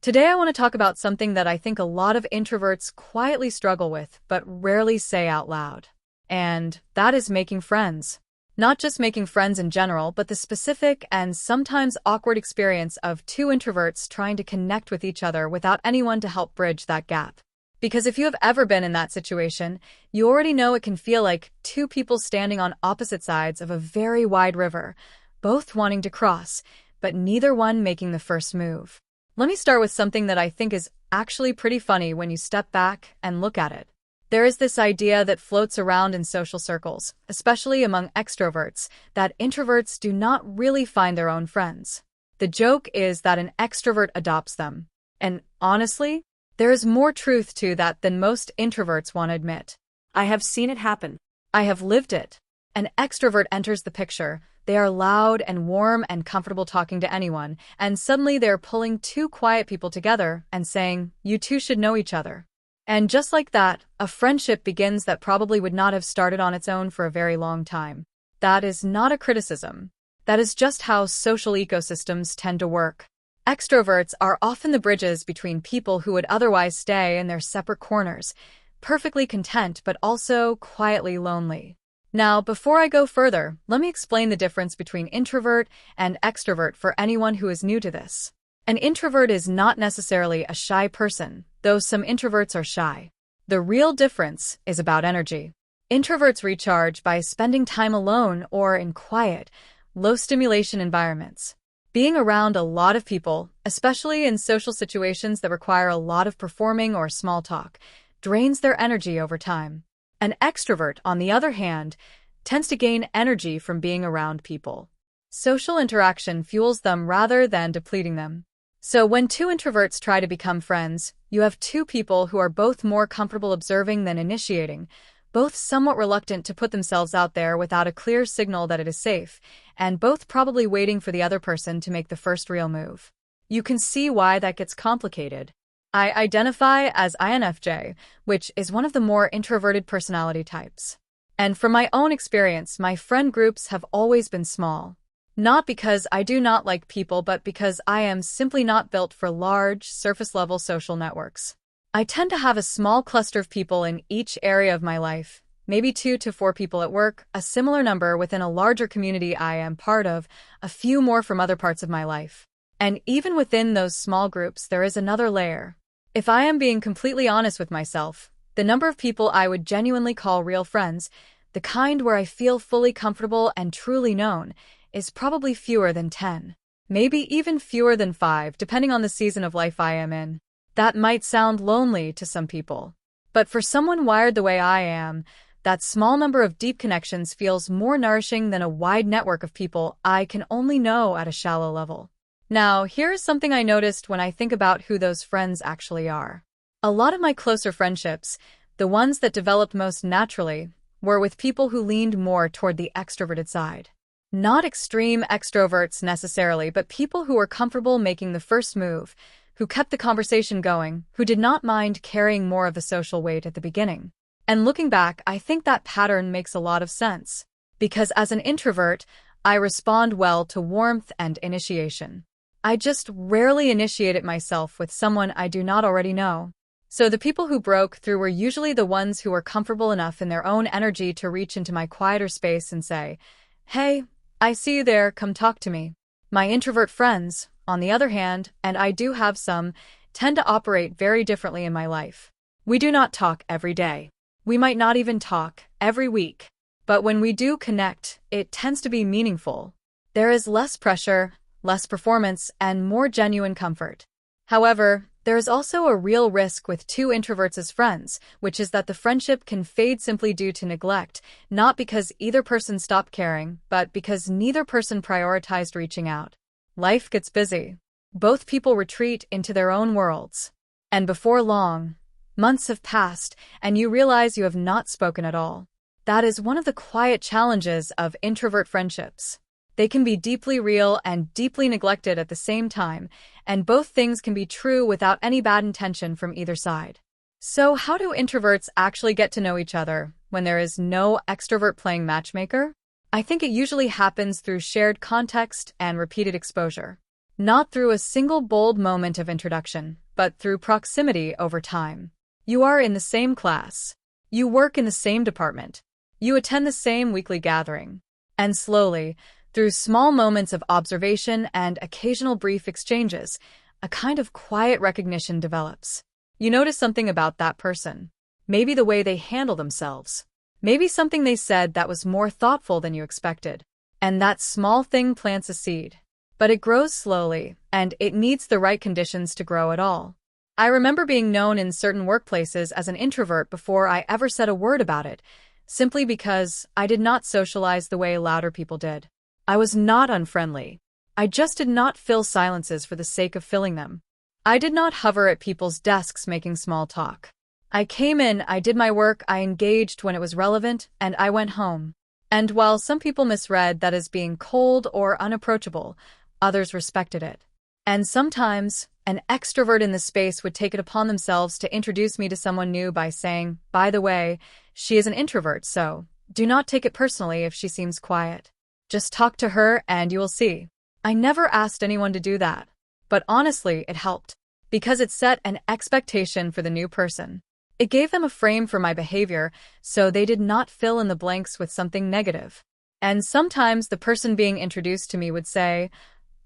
Today I want to talk about something that I think a lot of introverts quietly struggle with, but rarely say out loud. And that is making friends. Not just making friends in general, but the specific and sometimes awkward experience of two introverts trying to connect with each other without anyone to help bridge that gap. Because if you have ever been in that situation, you already know it can feel like two people standing on opposite sides of a very wide river, both wanting to cross, but neither one making the first move. Let me start with something that I think is actually pretty funny when you step back and look at it. There is this idea that floats around in social circles, especially among extroverts, that introverts do not really find their own friends. The joke is that an extrovert adopts them. And honestly, there is more truth to that than most introverts want to admit. I have seen it happen. I have lived it. An extrovert enters the picture. They are loud and warm and comfortable talking to anyone, and suddenly they're pulling two quiet people together and saying, "You two should know each other." And just like that, a friendship begins that probably would not have started on its own for a very long time. That is not a criticism. That is just how social ecosystems tend to work. Extroverts are often the bridges between people who would otherwise stay in their separate corners, perfectly content but also quietly lonely. Now, before I go further, let me explain the difference between introvert and extrovert for anyone who is new to this. An introvert is not necessarily a shy person, though some introverts are shy. The real difference is about energy. Introverts recharge by spending time alone or in quiet, low-stimulation environments. Being around a lot of people, especially in social situations that require a lot of performing or small talk, drains their energy over time. An extrovert, on the other hand, tends to gain energy from being around people. Social interaction fuels them rather than depleting them. So when two introverts try to become friends, you have two people who are both more comfortable observing than initiating, both somewhat reluctant to put themselves out there without a clear signal that it is safe, and both probably waiting for the other person to make the first real move. You can see why that gets complicated. I identify as INFJ, which is one of the more introverted personality types. And from my own experience, my friend groups have always been small. Not because I do not like people, but because I am simply not built for large, surface-level social networks. I tend to have a small cluster of people in each area of my life, maybe 2 to 4 people at work, a similar number within a larger community I am part of, a few more from other parts of my life. And even within those small groups, there is another layer. If I am being completely honest with myself, the number of people I would genuinely call real friends, the kind where I feel fully comfortable and truly known, is probably fewer than 10. Maybe even fewer than 5, depending on the season of life I am in. That might sound lonely to some people. But for someone wired the way I am, that small number of deep connections feels more nourishing than a wide network of people I can only know at a shallow level. Now, here's something I noticed when I think about who those friends actually are. A lot of my closer friendships, the ones that developed most naturally, were with people who leaned more toward the extroverted side. Not extreme extroverts necessarily, but people who were comfortable making the first move, who kept the conversation going, who did not mind carrying more of the social weight at the beginning. And looking back, I think that pattern makes a lot of sense. Because as an introvert, I respond well to warmth and initiation. I just rarely initiate it myself with someone I do not already know. So the people who broke through were usually the ones who were comfortable enough in their own energy to reach into my quieter space and say, "Hey, I see you there, come talk to me." My introvert friends, on the other hand, and I do have some, tend to operate very differently in my life. We do not talk every day. We might not even talk every week. But when we do connect, it tends to be meaningful. There is less pressure, less performance, and more genuine comfort. However, there is also a real risk with two introverts as friends, which is that the friendship can fade simply due to neglect, not because either person stopped caring, but because neither person prioritized reaching out. Life gets busy. Both people retreat into their own worlds. And before long, months have passed, and you realize you have not spoken at all. That is one of the quiet challenges of introvert friendships. They can be deeply real and deeply neglected at the same time, and both things can be true without any bad intention from either side. So how do introverts actually get to know each other when there is no extrovert playing matchmaker? I think it usually happens through shared context and repeated exposure. Not through a single bold moment of introduction, but through proximity over time. You are in the same class. You work in the same department. You attend the same weekly gathering. And slowly, through small moments of observation and occasional brief exchanges, a kind of quiet recognition develops. You notice something about that person. Maybe the way they handle themselves. Maybe something they said that was more thoughtful than you expected. And that small thing plants a seed. But it grows slowly, and it needs the right conditions to grow at all. I remember being known in certain workplaces as an introvert before I ever said a word about it, simply because I did not socialize the way louder people did. I was not unfriendly. I just did not fill silences for the sake of filling them. I did not hover at people's desks making small talk. I came in, I did my work, I engaged when it was relevant, and I went home. And while some people misread that as being cold or unapproachable, others respected it. And sometimes, an extrovert in the space would take it upon themselves to introduce me to someone new by saying, "By the way, she is an introvert, so do not take it personally if she seems quiet. Just talk to her and you will see." I never asked anyone to do that. But honestly, it helped. Because it set an expectation for the new person. It gave them a frame for my behavior, so they did not fill in the blanks with something negative. And sometimes the person being introduced to me would say,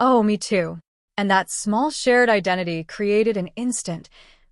"Oh, me too." And that small shared identity created an instant,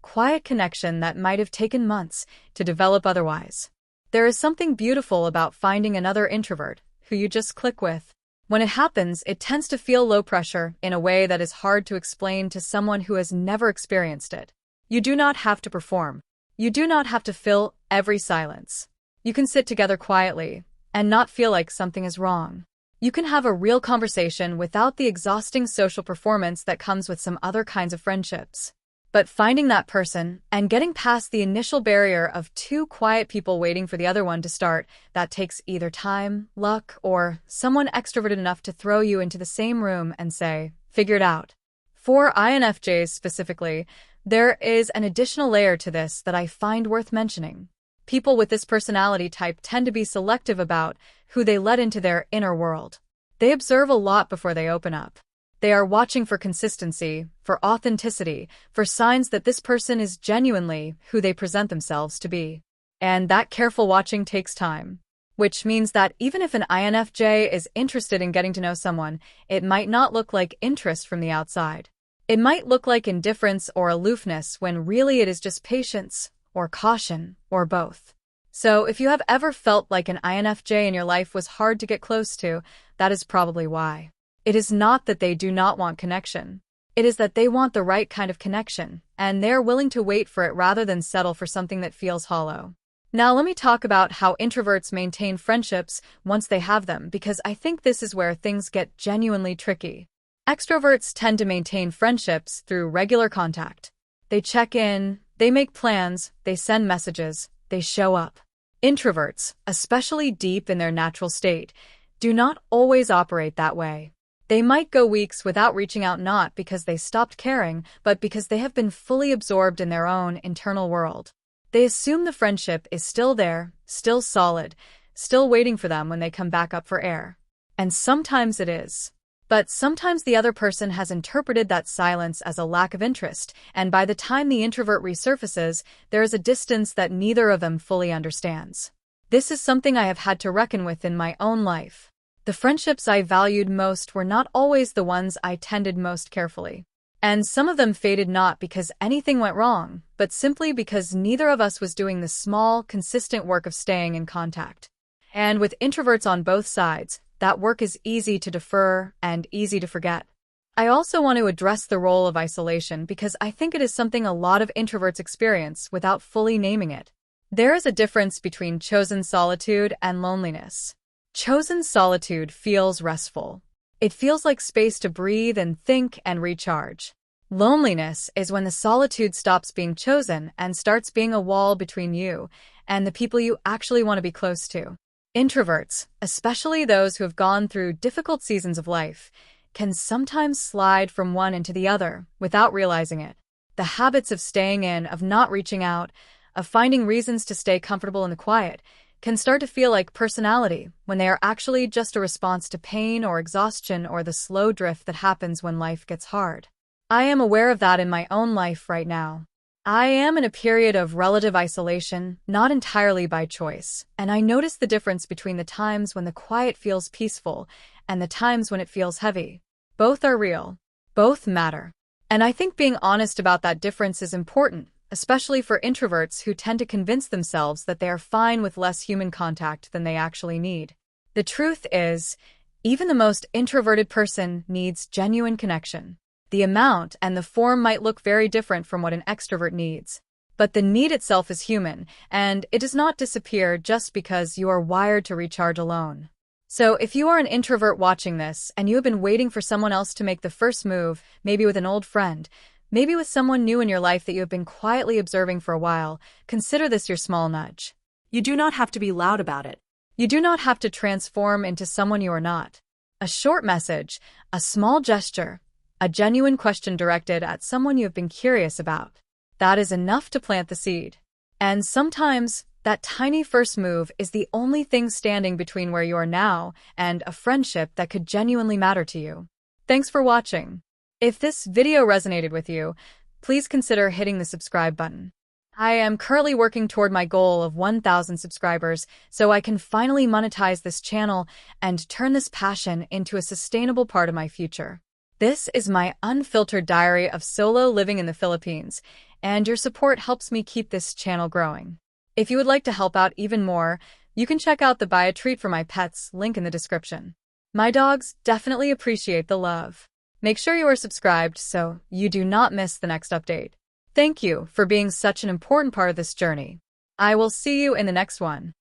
quiet connection that might have taken months to develop otherwise. There is something beautiful about finding another introvert who you just click with. When it happens, it tends to feel low pressure in a way that is hard to explain to someone who has never experienced it. You do not have to perform. You do not have to fill every silence. You can sit together quietly and not feel like something is wrong. You can have a real conversation without the exhausting social performance that comes with some other kinds of friendships. But finding that person and getting past the initial barrier of two quiet people waiting for the other one to start, that takes either time, luck, or someone extroverted enough to throw you into the same room and say, "Figure it out." For INFJs specifically, there is an additional layer to this that I find worth mentioning. People with this personality type tend to be selective about who they let into their inner world. They observe a lot before they open up. They are watching for consistency, for authenticity, for signs that this person is genuinely who they present themselves to be. And that careful watching takes time. Which means that even if an INFJ is interested in getting to know someone, it might not look like interest from the outside. It might look like indifference or aloofness when really it is just patience, or caution, or both. So if you have ever felt like an INFJ in your life was hard to get close to, that is probably why. It is not that they do not want connection. It is that they want the right kind of connection, and they're willing to wait for it rather than settle for something that feels hollow. Now let me talk about how introverts maintain friendships once they have them, because I think this is where things get genuinely tricky. Extroverts tend to maintain friendships through regular contact. They check in, they make plans, they send messages, they show up. Introverts, especially deep in their natural state, do not always operate that way. They might go weeks without reaching out, not because they stopped caring, but because they have been fully absorbed in their own internal world. They assume the friendship is still there, still solid, still waiting for them when they come back up for air. And sometimes it is. But sometimes the other person has interpreted that silence as a lack of interest, and by the time the introvert resurfaces, there is a distance that neither of them fully understands. This is something I have had to reckon with in my own life. The friendships I valued most were not always the ones I tended most carefully. And some of them faded not because anything went wrong, but simply because neither of us was doing the small, consistent work of staying in contact. And with introverts on both sides, that work is easy to defer and easy to forget. I also want to address the role of isolation because I think it is something a lot of introverts experience without fully naming it. There is a difference between chosen solitude and loneliness. Chosen solitude feels restful. It feels like space to breathe and think and recharge. Loneliness is when the solitude stops being chosen and starts being a wall between you and the people you actually want to be close to. Introverts, especially those who have gone through difficult seasons of life, can sometimes slide from one into the other without realizing it. The habits of staying in, of not reaching out, of finding reasons to stay comfortable in the quiet, can start to feel like personality when they are actually just a response to pain or exhaustion or the slow drift that happens when life gets hard. I am aware of that in my own life right now. I am in a period of relative isolation, not entirely by choice, and I notice the difference between the times when the quiet feels peaceful and the times when it feels heavy. Both are real. Both matter. And I think being honest about that difference is important, especially for introverts who tend to convince themselves that they are fine with less human contact than they actually need. The truth is, even the most introverted person needs genuine connection. The amount and the form might look very different from what an extrovert needs. But the need itself is human, and it does not disappear just because you are wired to recharge alone. So if you are an introvert watching this and you have been waiting for someone else to make the first move, maybe with an old friend, maybe with someone new in your life that you have been quietly observing for a while, consider this your small nudge. You do not have to be loud about it. You do not have to transform into someone you are not. A short message, a small gesture, a genuine question directed at someone you have been curious about. That is enough to plant the seed. And sometimes, that tiny first move is the only thing standing between where you are now and a friendship that could genuinely matter to you. Thanks for watching. If this video resonated with you, please consider hitting the subscribe button. I am currently working toward my goal of 1,000 subscribers so I can finally monetize this channel and turn this passion into a sustainable part of my future. This is my unfiltered diary of solo living in the Philippines, and your support helps me keep this channel growing. If you would like to help out even more, you can check out the Buy a Treat for My Pets link in the description. My dogs definitely appreciate the love. Make sure you are subscribed so you do not miss the next update. Thank you for being such an important part of this journey. I will see you in the next one.